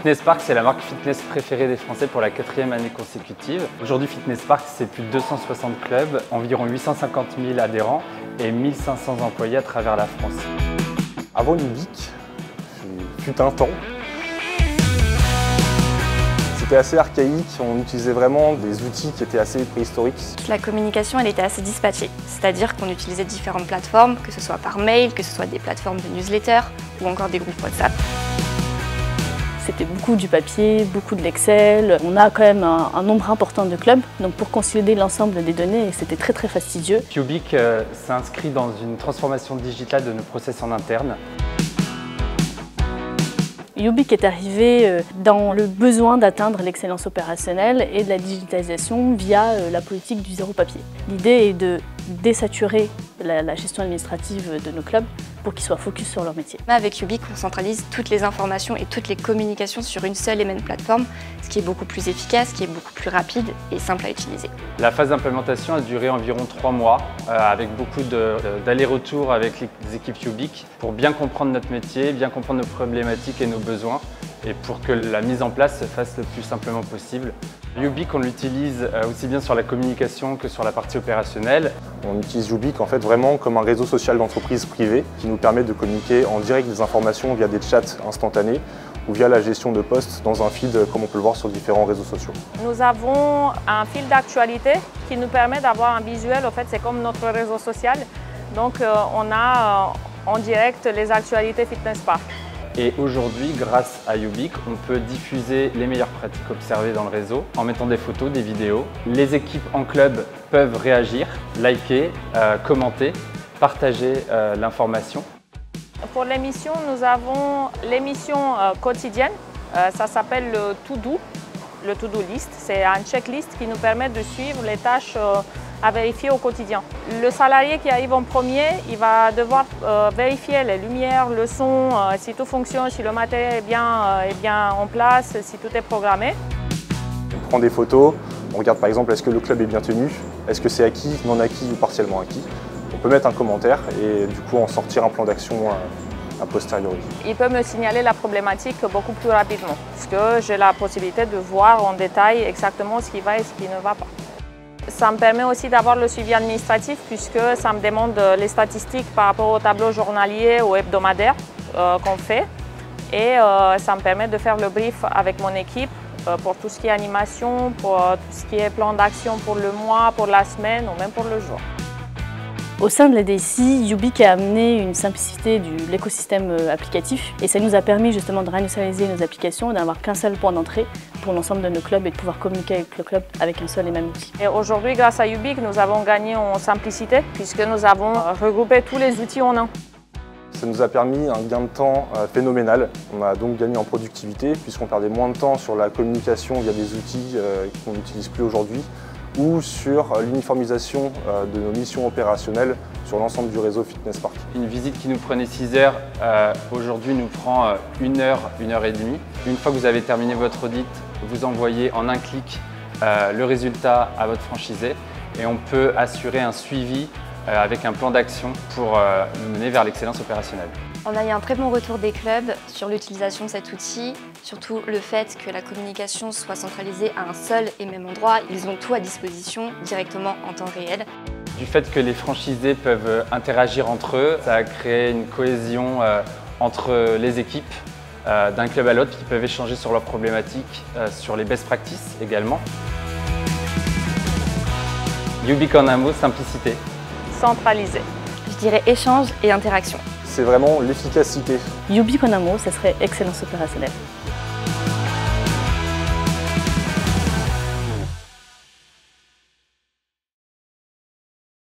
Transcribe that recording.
Fitness Park, c'est la marque fitness préférée des Français pour la 4e année consécutive. Aujourd'hui, Fitness Park, c'est plus de 260 clubs, environ 850 000 adhérents et 1500 employés à travers la France. Avant Ubik, fut un temps, c'était assez archaïque, on utilisait vraiment des outils qui étaient assez préhistoriques. La communication, elle était assez dispatchée, c'est-à-dire qu'on utilisait différentes plateformes, que ce soit par mail, que ce soit des plateformes de newsletter ou encore des groupes WhatsApp. C'était beaucoup du papier, beaucoup de l'Excel. On a quand même un nombre important de clubs, donc pour consolider l'ensemble des données, c'était très fastidieux. Ubik s'inscrit dans une transformation digitale de nos process en interne. Ubik est arrivé dans le besoin d'atteindre l'excellence opérationnelle et de la digitalisation via la politique du zéro papier. L'idée est de désaturer la gestion administrative de nos clubs pour qu'ils soient focus sur leur métier. Avec Ubik, on centralise toutes les informations et toutes les communications sur une seule et même plateforme, ce qui est beaucoup plus efficace, qui est beaucoup plus rapide et simple à utiliser. La phase d'implémentation a duré environ 3 mois, avec beaucoup d'allers-retours avec les équipes Ubik pour bien comprendre notre métier, bien comprendre nos problématiques et nos besoins, et pour que la mise en place se fasse le plus simplement possible. Ubik, on l'utilise aussi bien sur la communication que sur la partie opérationnelle. On utilise Ubik en fait vraiment comme un réseau social d'entreprise privée qui nous permet de communiquer en direct des informations via des chats instantanés ou via la gestion de posts dans un feed comme on peut le voir sur différents réseaux sociaux. Nous avons un fil d'actualité qui nous permet d'avoir un visuel, en fait c'est comme notre réseau social. Donc on a en direct les actualités Fitness Park. Et aujourd'hui, grâce à Ubik, on peut diffuser les meilleures pratiques observées dans le réseau en mettant des photos, des vidéos. Les équipes en club peuvent réagir, liker, commenter, partager l'information. Pour l'émission, nous avons l'émission quotidienne. Ça s'appelle le to-do list. C'est un checklist qui nous permet de suivre les tâches à vérifier au quotidien. Le salarié qui arrive en premier, il va devoir vérifier les lumières, le son, si tout fonctionne, si le matériel est bien en place, si tout est programmé. On prend des photos, on regarde par exemple est-ce que le club est bien tenu, est-ce que c'est acquis, non acquis ou partiellement acquis. On peut mettre un commentaire et du coup en sortir un plan d'action a posteriori. Il peut me signaler la problématique beaucoup plus rapidement, puisque j'ai la possibilité de voir en détail exactement ce qui va et ce qui ne va pas. Ça me permet aussi d'avoir le suivi administratif puisque ça me demande les statistiques par rapport au tableau journalier ou hebdomadaire qu'on fait. Et ça me permet de faire le brief avec mon équipe pour tout ce qui est animation, pour tout ce qui est plan d'action pour le mois, pour la semaine ou même pour le jour. Au sein de la DSI, Ubik a amené une simplicité de l'écosystème applicatif et ça nous a permis justement de réindustrialiser nos applications et d'avoir qu'un seul point d'entrée pour l'ensemble de nos clubs et de pouvoir communiquer avec le club avec un seul et même outil. Et aujourd'hui, grâce à Ubik, nous avons gagné en simplicité puisque nous avons regroupé tous les outils en un. Ça nous a permis un gain de temps phénoménal. On a donc gagné en productivité puisqu'on perdait moins de temps sur la communication via des outils qu'on n'utilise plus aujourd'hui, ou sur l'uniformisation de nos missions opérationnelles sur l'ensemble du réseau Fitness Park. Une visite qui nous prenait 6 heures, aujourd'hui nous prend 1 heure, 1 heure et demie. Une fois que vous avez terminé votre audit, vous envoyez en un clic le résultat à votre franchisé et on peut assurer un suivi avec un plan d'action pour nous mener vers l'excellence opérationnelle. On a eu un très bon retour des clubs sur l'utilisation de cet outil, surtout le fait que la communication soit centralisée à un seul et même endroit. Ils ont tout à disposition directement en temps réel. Du fait que les franchisés peuvent interagir entre eux, ça a créé une cohésion entre les équipes d'un club à l'autre qui peuvent échanger sur leurs problématiques, sur les best practices également. Ubik en un mot, simplicité. Centralisé. Je dirais échange et interaction. C'est vraiment l'efficacité. Ubik en un mot, ça serait excellence opérationnelle.